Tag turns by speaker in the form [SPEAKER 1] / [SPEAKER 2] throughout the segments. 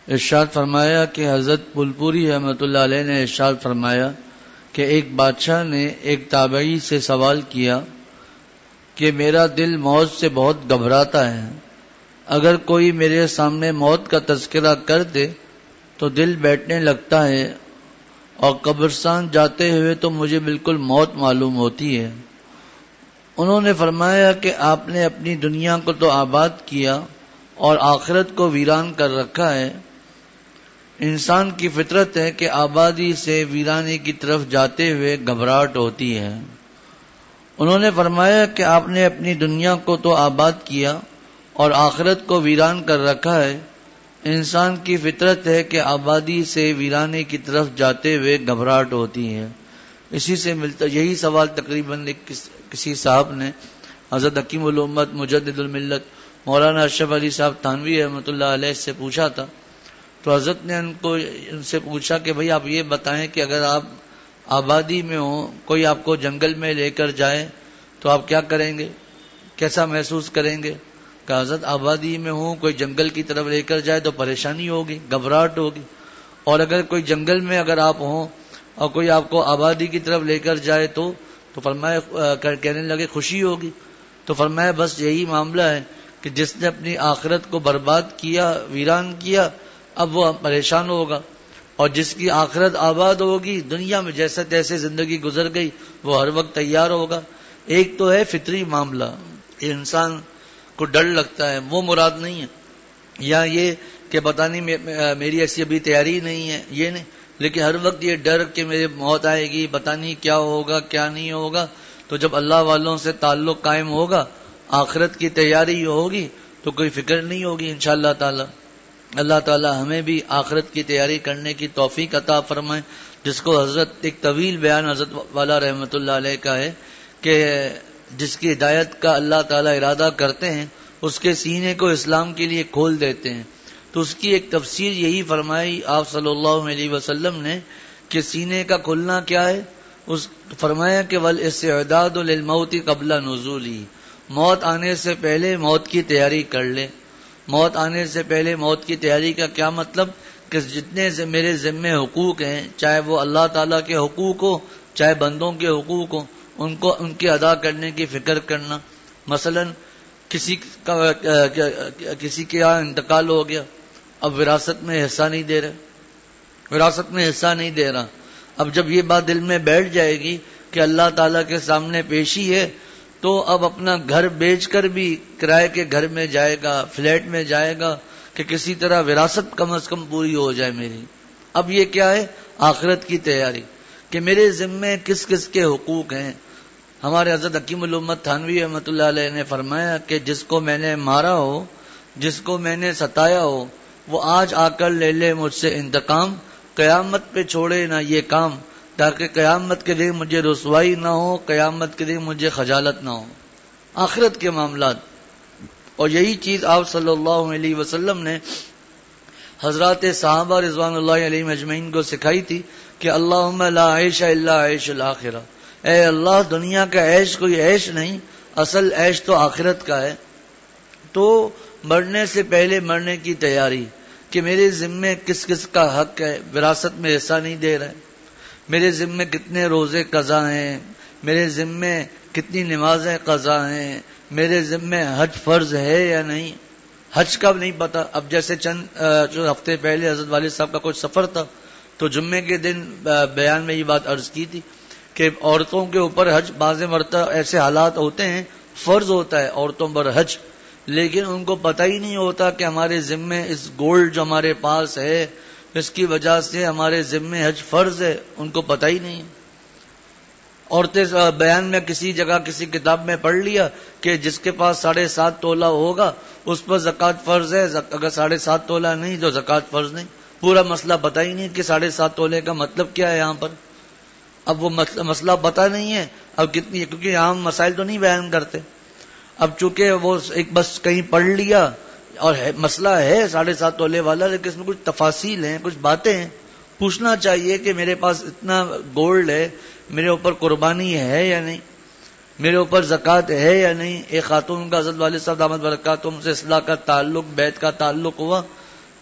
[SPEAKER 1] ارشاد فرمایا کہ حضرت پلپوری رحمۃ اللہ علیہ نے ارشاد فرمایا کہ ایک بادشاہ نے ایک تابعی سے سوال کیا کہ میرا دل موت سے بہت گھبراتا ہے، اگر کوئی میرے سامنے موت کا تذکرہ کر دے تو دل بیٹھنے لگتا ہے، اور قبرستان جاتے ہوئے تو مجھے بالکل موت معلوم ہوتی ہے۔ انہوں نے فرمایا کہ آپ نے اپنی دنیا کو تو آباد کیا اور آخرت کو ویران کر رکھا ہے۔ انسان کی فطرت ہے کہ آبادی سے ویرانے کی طرف جاتے ہوئے گھبراہٹ ہوتی ہے۔ انہوں نے فرمایا کہ آپ نے اپنی دنیا کو تو آباد کیا اور آخرت کو ویران کر رکھا ہے۔ انسان کی فطرت ہے کہ آبادی سے ویرانے کی طرف جاتے ہوئے گھبراہٹ ہوتی ہے۔ اسی سے ملتا یہی سوال تقریباً کسی صاحب نے حضرت حکیم الامت مجدد الملت مولانا اشرف علی صاحب تھانوی رحمۃ اللہ علیہ سے پوچھا تھا، تو حضرت نے ان سے پوچھا کہ بھئی آپ یہ بتائیں کہ اگر آپ آبادی میں ہوں، کوئی آپ کو جنگل میں لے کر جائے تو آپ کیا کریں گے، کیسا محسوس کریں گے؟ کہ حضرت آبادی میں ہوں، کوئی جنگل کی طرف لے کر جائے تو پریشانی ہوگی، گھبراہٹ ہوگی، اور اگر کوئی جنگل میں اگر آپ ہوں اور کوئی آپ کو آبادی کی طرف لے کر جائے تو فرمایا کہنے لگے خوشی ہوگی۔ تو فرمایا بس یہی معاملہ ہے کہ جس نے اپنی آخرت کو برباد کیا، ویران کیا، اب وہ پریشان ہوگا، اور جس کی آخرت آباد ہوگی، دنیا میں جیسے تیسے زندگی گزر گئی، وہ ہر وقت تیار ہوگا۔ ایک تو ہے فطری معاملہ، انسان کو ڈر لگتا ہے، وہ مراد نہیں ہے، یا یہ کہ پتہ نہیں میری ایسی ابھی تیاری نہیں ہے، یہ نہیں، لیکن ہر وقت یہ ڈر کہ میرے موت آئے گی، پتہ نہیں کیا ہوگا کیا نہیں ہوگا۔ تو جب اللہ والوں سے تعلق قائم ہوگا، آخرت کی تیاری ہوگی، تو کوئی فکر نہیں ہوگی انشاءاللہ تعالی۔ اللہ تعالی ہمیں بھی آخرت کی تیاری کرنے کی توفیق عطا فرمائے، جس کو حضرت ایک طویل بیان حضرت والا رحمۃ اللہ علیہ کا ہے کہ جس کی ہدایت کا اللہ تعالی ارادہ کرتے ہیں، اس کے سینے کو اسلام کے لیے کھول دیتے ہیں۔ تو اس کی ایک تفسیر یہی فرمائی آپ صلی اللہ علیہ وسلم نے کہ سینے کا کھلنا کیا ہے، اس فرمایا کہ والاستعداد للموت قبل نزولی، موت آنے سے پہلے موت کی تیاری کر لے۔ موت آنے سے پہلے موت کی تیاری کا کیا مطلب؟ کہ جتنے میرے ذمے حقوق ہیں، چاہے وہ اللہ تعالیٰ کے حقوق ہو، چاہے بندوں کے حقوق ہو، ان کے ادا کرنے کی فکر کرنا۔ مثلا کسی کے یہاں انتقال ہو گیا، اب وراثت میں حصہ نہیں دے رہا، اب جب یہ بات دل میں بیٹھ جائے گی کہ اللہ تعالیٰ کے سامنے پیشی ہے، تو اب اپنا گھر بیچ کر بھی کرائے کے گھر میں جائے گا، فلیٹ میں جائے گا کہ کسی طرح وراثت کم از کم پوری ہو جائے میری۔ اب یہ کیا ہے؟ آخرت کی تیاری، کہ میرے ذمے کس کس کے حقوق ہیں۔ ہمارے حضرت حکیم الامت تھانوی رحمۃ اللہ علیہ نے فرمایا کہ جس کو میں نے مارا ہو، جس کو میں نے ستایا ہو، وہ آج آ کر لے لے مجھ سے انتقام، قیامت پہ چھوڑے نہ یہ کام، تاکہ قیامت کے دن مجھے رسوائی نہ ہو، قیامت کے دن مجھے خجالت نہ ہو۔ آخرت کے معاملات، اور یہی چیز آپ صلی اللہ علیہ وسلم نے حضرات صحابہ رضوان اللہ علیہم اجمعین کو سکھائی تھی کہ اللہم لا عیش الا عیش الاخرہ، اے اللہ دنیا کا عیش کوئی عیش نہیں، اصل عیش تو آخرت کا ہے۔ تو مرنے سے پہلے مرنے کی تیاری، کہ میرے ذمے کس کس کا حق ہے، وراثت میں حصہ نہیں دے رہے، میرے ذمے کتنے روزے قضا ہیں، میرے ذمے کتنی نمازیں قضا ہیں، میرے ذمے حج فرض ہے یا نہیں، حج کا نہیں پتا۔ اب جیسے چند ہفتے پہلے حضرت والد صاحب کا کچھ سفر تھا، تو جمعے کے دن بیان میں یہ بات عرض کی تھی کہ عورتوں کے اوپر حج بعض مرتبہ ایسے حالات ہوتے ہیں، فرض ہوتا ہے عورتوں پر حج، لیکن ان کو پتہ ہی نہیں ہوتا کہ ہمارے ذمے اس گولڈ جو ہمارے پاس ہے، اس کی وجہ سے ہمارے ذمے حج فرض ہے، ان کو پتہ ہی نہیں۔ عورتیں بیان میں کسی جگہ کسی کتاب میں پڑھ لیا کہ جس کے پاس 7.5 تولہ ہوگا اس پر زکوٰۃ فرض ہے، اگر 7.5 تولہ نہیں تو زکوٰۃ فرض نہیں۔ پورا مسئلہ پتہ ہی نہیں کہ 7.5 تولے کا مطلب کیا ہے یہاں پر۔ اب وہ مسئلہ پتہ نہیں ہے، اب کتنی، کیونکہ عام مسائل تو نہیں بیان کرتے، اب چونکہ وہ ایک بس کہیں پڑھ لیا اور مسئلہ ہے 7.5 تولے والا، لیکن اس میں کچھ تفاصیل ہیں، کچھ باتیں ہیں، پوچھنا چاہیے کہ میرے پاس اتنا گولڈ ہے، میرے اوپر قربانی ہے یا نہیں، میرے اوپر زکوٰۃ ہے یا نہیں۔ ایک خاتون کا حضرت والد صاحب دامت برکاتہم سے اصلاح کا تعلق، بیعت کا تعلق ہوا،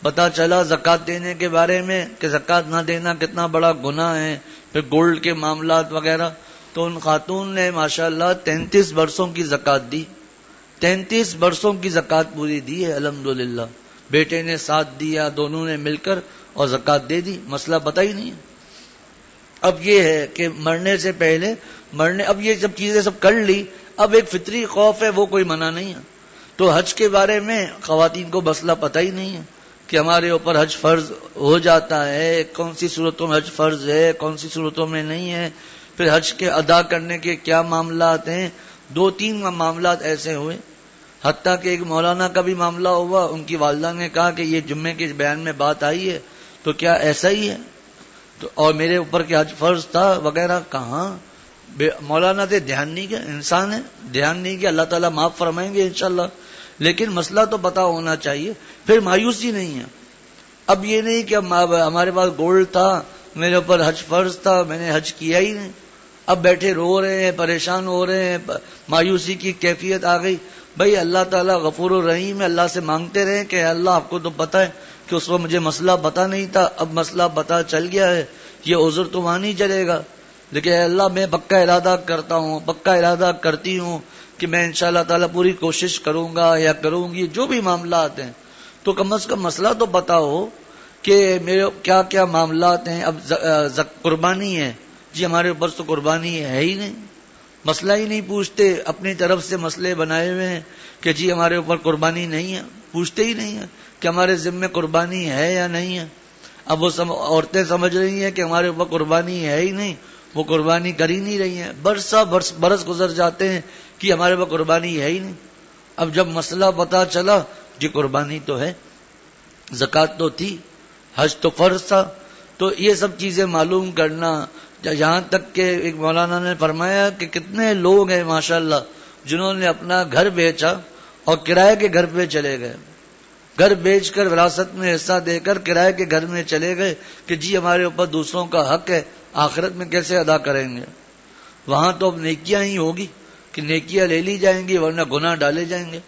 [SPEAKER 1] پتہ چلا زکوٰۃ دینے کے بارے میں کہ زکوٰۃ نہ دینا کتنا بڑا گناہ ہے، پھر گولڈ کے معاملات وغیرہ، تو ان خاتون نے ماشاءاللہ 33 برسوں کی زکوٰۃ دی، 33 برسوں کی زکوٰۃ پوری دی ہے الحمدللہ. بیٹے نے ساتھ دیا، دونوں نے مل کر اور زکوٰۃ دے دی، مسئلہ پتہ ہی نہیں ہے. اب یہ ہے کہ مرنے سے پہلے اب یہ سب چیزیں سب کر لی، اب ایک فطری خوف ہے، وہ کوئی منع نہیں ہے. تو حج کے بارے میں خواتین کو مسئلہ پتہ ہی نہیں ہے کہ ہمارے اوپر حج فرض ہو جاتا ہے، کون سی صورتوں میں حج فرض ہے، کون سی صورتوں میں نہیں ہے، پھر حج کے ادا کرنے کے کیا معاملات ہیں. 2-3 معاملات ایسے ہوئے، حتیٰ کہ ایک مولانا کا بھی معاملہ ہوا، ان کی والدہ نے کہا کہ یہ جمعے کے بیان میں بات آئی ہے تو کیا ایسا ہی ہے، تو اور میرے اوپر کیا حج فرض تھا وغیرہ. کہاں مولانا سے دھیان نہیں کیا، انسان ہے، دھیان نہیں کیا، اللہ تعالیٰ معاف فرمائیں گے انشاءاللہ، لیکن مسئلہ تو پتہ ہونا چاہیے. پھر مایوسی نہیں ہے. اب یہ نہیں کہ ہمارے پاس گولڈ تھا، میرے اوپر حج فرض تھا، میں نے حج کیا ہی نہیں، اب بیٹھے رو رہے ہیں، پریشان ہو رہے ہیں، مایوسی کی کیفیت آ گئی. بھائی اللہ تعالیٰ غفور الرحیم ہے، اللہ سے مانگتے رہے کہ اللہ آپ کو تو پتہ ہے کہ اس وقت مجھے مسئلہ پتہ نہیں تھا، اب مسئلہ پتہ چل گیا ہے، یہ عذر تو وہاں نہیں چلے گا، لیکن اے اللہ میں پکا ارادہ کرتا ہوں، پکا ارادہ کرتی ہوں کہ میں انشاءاللہ تعالیٰ پوری کوشش کروں گا یا کروں گی، جو بھی معاملات ہیں. تو کم از کم مسئلہ تو پتہ ہو کہ میرے کیا کیا معاملات ہیں. اب قربانی ہے، جی ہمارے اوپر تو قربانی ہے ہی نہیں، مسئلہ ہی نہیں پوچھتے، اپنی طرف سے مسئلے بنائے ہوئے ہیں کہ جی ہمارے اوپر قربانی نہیں ہے، پوچھتے ہی نہیں ہے کہ ہمارے ذمے قربانی ہے یا نہیں ہے. اب وہ عورتیں سمجھ رہی ہیں کہ ہمارے اوپر قربانی ہے ہی نہیں، وہ قربانی کر ہی نہیں رہی ہیں، برس گزر جاتے ہیں کہ ہمارے اوپر قربانی ہے ہی نہیں. اب جب مسئلہ پتہ چلا جی قربانی تو ہے، زکوٰۃ تو تھی، حج تو فرض تھا، تو یہ سب چیزیں معلوم کرنا. یہاں تک کہ ایک مولانا نے فرمایا کہ کتنے لوگ ہیں ماشاءاللہ جنہوں نے اپنا گھر بیچا اور کرائے کے گھر پہ چلے گئے، گھر بیچ کر وراثت میں حصہ دے کر کرائے کے گھر میں چلے گئے کہ جی ہمارے اوپر دوسروں کا حق ہے، آخرت میں کیسے ادا کریں گے. وہاں تو اب نیکیاں ہی ہوگی کہ نیکیاں لے لی جائیں گی ورنہ گناہ ڈالے جائیں گے.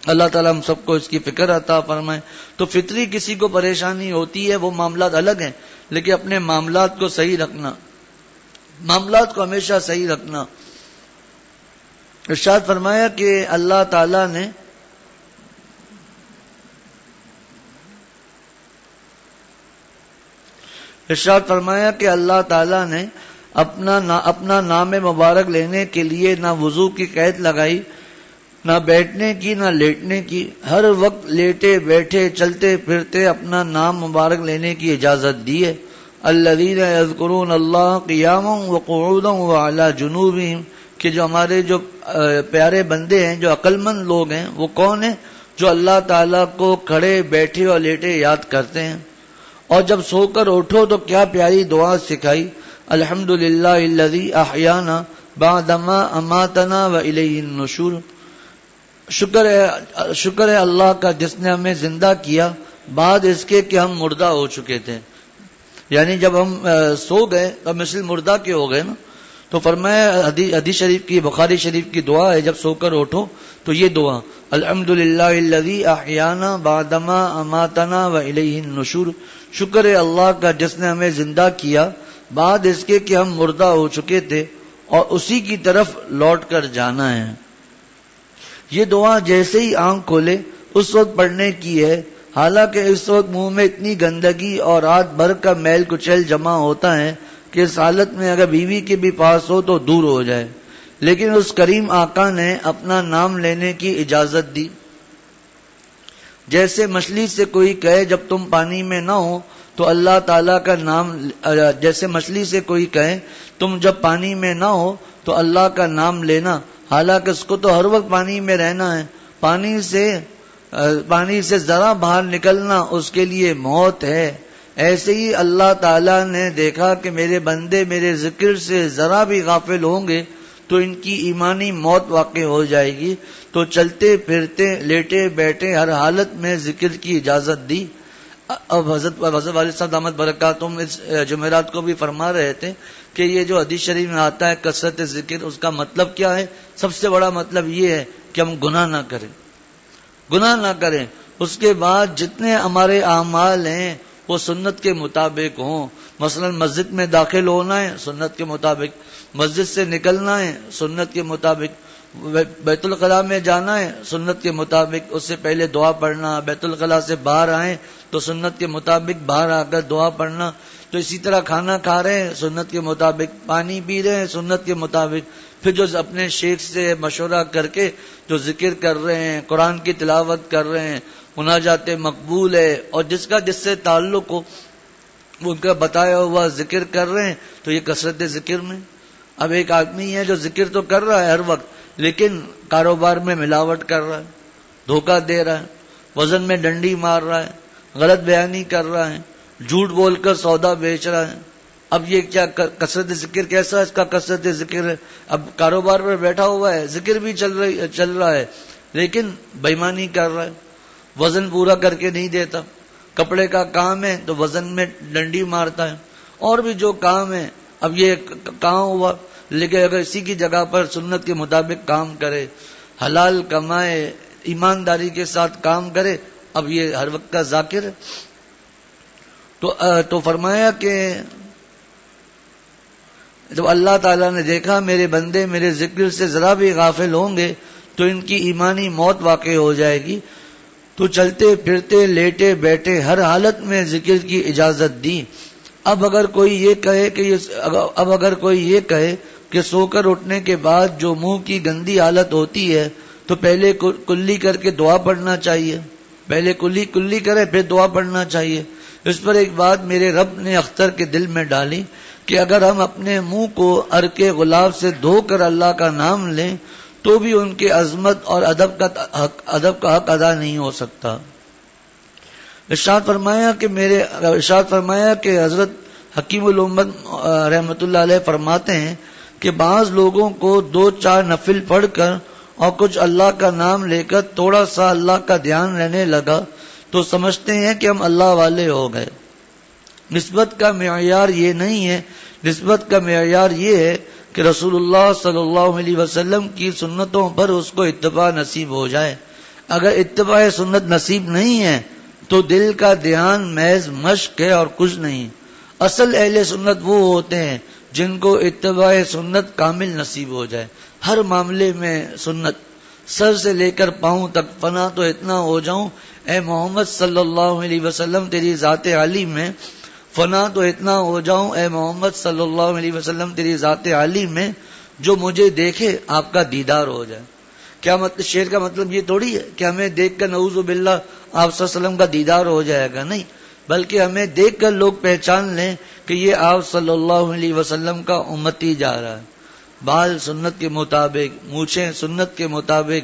[SPEAKER 1] اللہ تعالیٰ ہم سب کو اس کی فکر عطا فرمائے. تو فطری کسی کو پریشانی ہوتی ہے وہ معاملات الگ ہیں، لیکن اپنے معاملات کو صحیح رکھنا، معاملات کو ہمیشہ صحیح رکھنا. ارشاد فرمایا کہ اللہ تعالیٰ نے اللہ تعالیٰ نے اپنا نام مبارک لینے کے لیے نہ وضو کی قید لگائی، نہ بیٹھنے کی نہ لیٹنے کی. ہر وقت لیٹے بیٹھے چلتے پھرتے اپنا نام مبارک لینے کی اجازت دی ہے. الذین یذکرون اللہ قیاما وقعودا وعلی جنوبہم، کہ جو ہمارے جو پیارے بندے ہیں، جو عقل مند لوگ ہیں، وہ کون ہیں؟ جو اللہ تعالیٰ کو کھڑے بیٹھے اور لیٹے یاد کرتے ہیں. اور جب سو کر اٹھو تو کیا پیاری دعا سکھائی، الحمدللہ الذی احیانا بعدما اماتنا والیہ النشور. شکر ہے اللہ کا جس نے ہمیں زندہ کیا بعد اس کے کہ ہم مردہ ہو چکے تھے. یعنی جب ہم سو گئے تو مثل مردہ کے ہو گئے نا. تو فرمایا حدیث شریف کی، بخاری شریف کی دعا ہے، جب سو کر اٹھو تو یہ دعا، الحمدللہ الذی احیانا بعدما اماتنا والیہ النشور. شکر ہے اللہ کا جس نے ہمیں زندہ کیا بعد اس کے کہ ہم مردہ ہو چکے تھے اور اسی کی طرف لوٹ کر جانا ہے. یہ دعا جیسے ہی آنکھ کھولے اس وقت پڑھنے کی ہے. حالانکہ اس وقت منہ میں اتنی گندگی اور رات بھر کا میل کچیل جمع ہوتا ہے کہ اس حالت میں اگر بیوی کے بھی پاس ہو تو دور ہو جائے، لیکن اس کریم آقا نے اپنا نام لینے کی اجازت دی. جیسے مچھلی سے کوئی کہے جب تم پانی میں نہ ہو تو اللہ تعالیٰ کا نام، جیسے مچھلی سے کوئی کہے تم جب پانی میں نہ ہو تو اللہ کا نام لینا، حالانکہ اس کو تو ہر وقت پانی میں رہنا ہے. پانی سے ذرا باہر نکلنا اس کے لیے موت ہے. ایسے ہی اللہ تعالیٰ نے دیکھا کہ میرے بندے میرے ذکر سے ذرا بھی غافل ہوں گے تو ان کی ایمانی موت واقع ہو جائے گی. تو چلتے پھرتے لیٹے بیٹھے ہر حالت میں ذکر کی اجازت دی. اب حضرت والد صاحب دامت برکاتہم اس جمعرات کو بھی فرما رہے تھے کہ یہ جو حدیث شریف میں آتا ہے کثرت ذکر، اس کا مطلب کیا ہے؟ سب سے بڑا مطلب یہ ہے کہ ہم گناہ نہ کریں، گناہ نہ کریں. اس کے بعد جتنے ہمارے اعمال ہیں وہ سنت کے مطابق ہوں. مثلا مسجد میں داخل ہونا ہے سنت کے مطابق، مسجد سے نکلنا ہے سنت کے مطابق، بیت الخلاء میں جانا ہے سنت کے مطابق، اس سے پہلے دعا پڑھنا، بیت الخلاء سے باہر آئیں تو سنت کے مطابق باہر آ کر دعا پڑھنا. تو اسی طرح کھانا کھا رہے ہیں سنت کے مطابق، پانی پی رہے ہیں سنت کے مطابق، پھر جو اپنے شیخ سے مشورہ کر کے جو ذکر کر رہے ہیں، قرآن کی تلاوت کر رہے ہیں، مناجات مقبول ہے، اور جس سے تعلق ہو وہ ان کا بتایا ہوا ذکر کر رہے ہیں، تو یہ کثرت ذکر میں. اب ایک آدمی ہے جو ذکر تو کر رہا ہے ہر وقت، لیکن کاروبار میں ملاوٹ کر رہا ہے، دھوکہ دے رہا ہے، وزن میں ڈنڈی مار رہا ہے، غلط بیانی کر رہا ہے، جھوٹ بول کر سودا بیچ رہا ہے. اب یہ کیا کثرت ذکر کیسا اس کا کثرت ذکر ہے؟ اب کاروبار پر بیٹھا ہوا ہے، ذکر بھی چل رہا ہے، لیکن بےایمانی کر رہا ہے، وزن پورا کر کے نہیں دیتا. کپڑے کا کام ہے تو وزن میں ڈنڈی مارتا ہے، اور بھی جو کام ہے. اب یہ کہاں ہوا؟ لیکن اگر اسی کی جگہ پر سنت کے مطابق کام کرے، حلال کمائے، ایمانداری کے ساتھ کام کرے، اب یہ ہر وقت کا ذاکر ہے. تو فرمایا کہ جب اللہ تعالیٰ نے دیکھا میرے بندے میرے ذکر سے ذرا بھی غافل ہوں گے تو ان کی ایمانی موت واقع ہو جائے گی. تو چلتے پھرتے لیٹے بیٹھے ہر حالت میں ذکر کی اجازت دی. اب اگر کوئی یہ کہے کہ سو کر اٹھنے کے بعد جو منہ کی گندی حالت ہوتی ہے تو پہلے کلی کر کے دعا پڑھنا چاہیے، پہلے کلی کرے پھر دعا پڑھنا چاہیے. اس پر ایک بات میرے رب نے اختر کے دل میں ڈالی کہ اگر ہم اپنے منہ کو عرق گلاب سے دھو کر اللہ کا نام لیں تو بھی ان کے عظمت اور ادب کا حق ادا نہیں ہو سکتا. ارشاد فرمایا کہ حضرت حکیم الامت رحمت اللہ علیہ فرماتے ہیں کہ بعض لوگوں کو 2-4 نفل پڑھ کر اور کچھ اللہ کا نام لے کر تھوڑا سا اللہ کا دھیان رہنے لگا تو سمجھتے ہیں کہ ہم اللہ والے ہو گئے. نسبت کا معیار یہ نہیں ہے، نسبت کا معیار یہ ہے کہ رسول اللہ صلی اللہ علیہ وسلم کی سنتوں پر اس کو اتباع نصیب ہو جائے. اگر اتباع سنت نصیب نہیں ہے تو دل کا دھیان محض مشق ہے اور کچھ نہیں. اصل اہل سنت وہ ہوتے ہیں جن کو اتباع سنت کامل نصیب ہو جائے. ہر معاملے میں سنت، سر سے لے کر پاؤں تک فنا تو اتنا ہو جاؤں اے محمد صلی اللہ علیہ وسلم تیری ذات عالی میں، فنا تو اتنا ہو جاؤں اے محمد صلی اللہ علیہ وسلم تیری ذات عالی میں، جو مجھے دیکھے آپ کا دیدار ہو جائے. کیا مطلب؟ شعر کا مطلب یہ تھوڑی ہے کہ ہمیں دیکھ کر نعوذ باللہ آپ صلی اللہ علیہ وسلم کا دیدار ہو جائے گا، نہیں، بلکہ ہمیں دیکھ کر لوگ پہچان لیں کہ یہ آپ صلی اللہ علیہ وسلم کا امتی جا رہا ہے. بال سنت کے مطابق، مونچھیں سنت کے مطابق،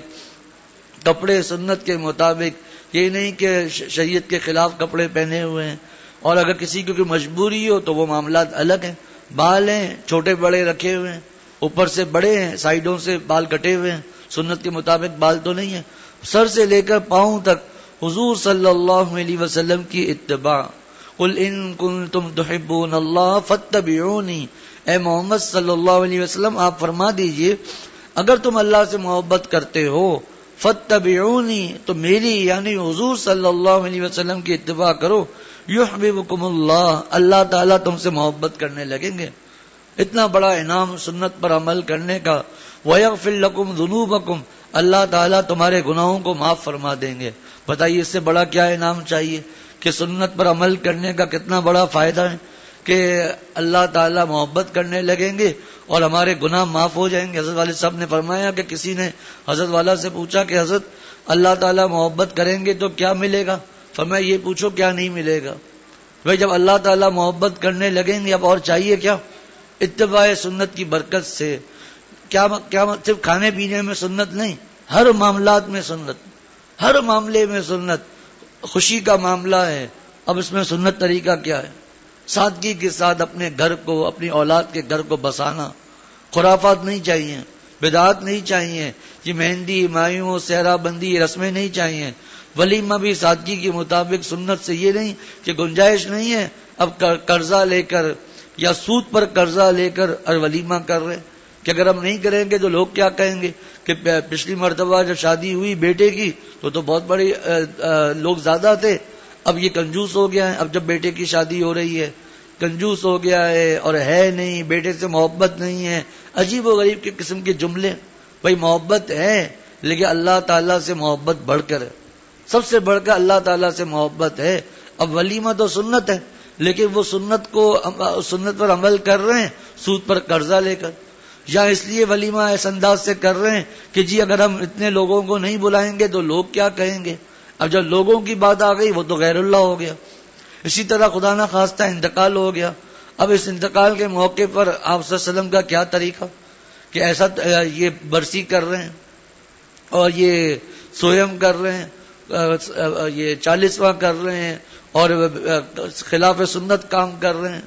[SPEAKER 1] کپڑے سنت کے مطابق. یہ نہیں کہ شریعت کے خلاف کپڑے پہنے ہوئے ہیں، اور اگر کسی کو کوئی مجبوری ہو تو وہ معاملات الگ ہیں. بال ہیں چھوٹے بڑے رکھے ہوئے ہیں، اوپر سے بڑے ہیں، سائیڈوں سے بال کٹے ہوئے ہیں، سنت کے مطابق بال تو نہیں ہے. سر سے لے کر پاؤں تک حضور صلی اللہ علیہ وسلم کی اتباع. قل ان کنتم تحبون اللہ فاتبعونی، اے محمد صلی اللہ علیہ وسلم آپ فرما دیجئے اگر تم اللہ سے محبت کرتے ہو فاتبعونی تو میری یعنی حضور صلی اللہ علیہ وسلم کی اتباع کرو، یحببکم اللہ، اللہ تعالیٰ تم سے محبت کرنے لگیں گے. اتنا بڑا انعام سنت پر عمل کرنے کا. وَيَغْفِرْ لَكُمْ ذُنُوبَكُمْ، اللہ تعالیٰ تمہارے گناہوں کو معاف فرما دیں گے. بتائیے اس سے بڑا کیا انعام چاہیے؟ کہ سنت پر عمل کرنے کا کتنا بڑا فائدہ ہے کہ اللہ تعالیٰ محبت کرنے لگیں گے اور ہمارے گناہ معاف ہو جائیں گے. حضرت والد صاحب نے فرمایا کہ کسی نے حضرت والا سے پوچھا کہ حضرت اللہ تعالیٰ محبت کریں گے تو کیا ملے گا؟ فرمایا یہ پوچھو کیا نہیں ملے گا. بھائی جب اللہ تعالیٰ محبت کرنے لگیں گے اب اور چاہیے کیا؟ اتباع سنت کی برکت سے. کیا صرف کھانے پینے میں سنت نہیں، ہر معاملات میں سنت، ہر معاملے میں سنت. خوشی کا معاملہ ہے، اب اس میں سنت طریقہ کیا ہے؟ سادگی کے ساتھ اپنے گھر کو، اپنی اولاد کے گھر کو بسانا. خرافات نہیں چاہیے، بدعات نہیں چاہیے، یہ مہندی، مایوں، سہرا بندی، رسمیں نہیں چاہیے. ولیمہ بھی سادگی کے مطابق سنت سے. یہ نہیں کہ گنجائش نہیں ہے اب قرضہ لے کر یا سود پر قرضہ لے کر اور ولیمہ کر رہے کہ اگر ہم نہیں کریں گے تو لوگ کیا کہیں گے. کہ پچھلی مرتبہ جب شادی ہوئی بیٹے کی تو بہت بڑے لوگ زیادہ تھے، اب یہ کنجوس ہو گیا ہے، اب جب بیٹے کی شادی ہو رہی ہے کنجوس ہو گیا ہے اور ہے نہیں، بیٹے سے محبت نہیں ہے. عجیب و غریب کے قسم کے جملے. بھائی محبت ہے لیکن اللہ تعالیٰ سے محبت بڑھ کر ہے، سب سے بڑھ کر اللہ تعالیٰ سے محبت ہے. اب ولیمہ تو سنت ہے لیکن وہ سنت پر عمل کر رہے ہیں سود پر قرضہ لے کر، یا اس لیے ولیمہ اس انداز سے کر رہے ہیں کہ جی اگر ہم اتنے لوگوں کو نہیں بلائیں گے تو لوگ کیا کہیں گے. اب جب لوگوں کی بات آ گئی وہ تو غیر اللہ ہو گیا. اسی طرح خدا نہ خواستہ انتقال ہو گیا. اب اس انتقال کے موقع پر آپ صلی اللہ علیہ وسلم کا کیا طریقہ کہ ایسا یہ برسی کر رہے ہیں اور یہ سویم کر رہے ہیں، یہ 40واں کر رہے ہیں اور خلاف سنت کام کر رہے ہیں.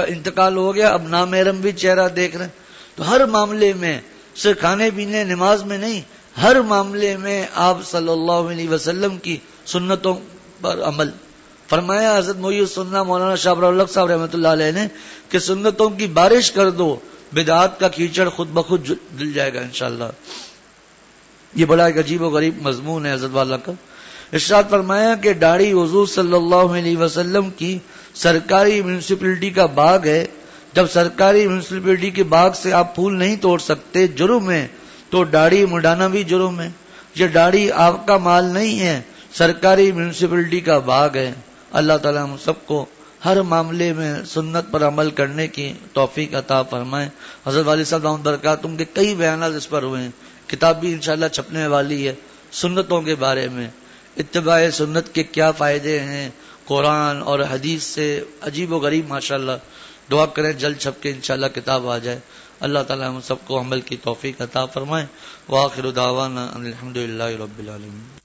[SPEAKER 1] انتقال ہو گیا، اب نامحرم بھی چہرہ دیکھ رہے ہیں. تو ہر معاملے میں صرف کھانے پینے نماز میں نہیں، ہر معاملے میں آپ صلی اللہ علیہ وسلم کی سنتوں پر عمل. فرمایا حضرت محی السنہ مولانا شاہ ابراہیم صاحب رحمۃ اللہ علیہ نے کہ سنتوں کی بارش کر دو، بدعات کا کیچڑ خود بخود دل جائے گا انشاءاللہ. یہ بڑا ایک عجیب و غریب مضمون ہے حضرت والا کا. ارشاد فرمایا کہ داڑھی حضور صلی اللہ علیہ وسلم کی سرکاری میونسپلٹی کا باغ ہے. جب سرکاری میونسپلٹی کے باغ سے آپ پھول نہیں توڑ سکتے، جرم ہے، تو داڑھی مڈانا بھی جرم ہے. یہ داڑھی آپ کا مال نہیں ہے، سرکاری میونسپلٹی کا باغ ہے. اللہ تعالیٰ ہم سب کو ہر معاملے میں سنت پر عمل کرنے کی توفیق عطا فرمائے. حضرت والد صاحب دامت برکاتہم کے کئی بیانات اس پر ہوئے ہیں. کتاب بھی انشاءاللہ چھپنے والی ہے سنتوں کے بارے میں، اتباع سنت کے کیا فائدے ہیں قرآن اور حدیث سے، عجیب و غریب ماشاءاللہ. دعا کریں جلد چھپ کے انشاءاللہ کتاب آ جائے. اللہ تعالیٰ ہم سب کو عمل کی توفیق عطا فرمائے. وآخر دعوانا ان الحمدللہ رب العالمین.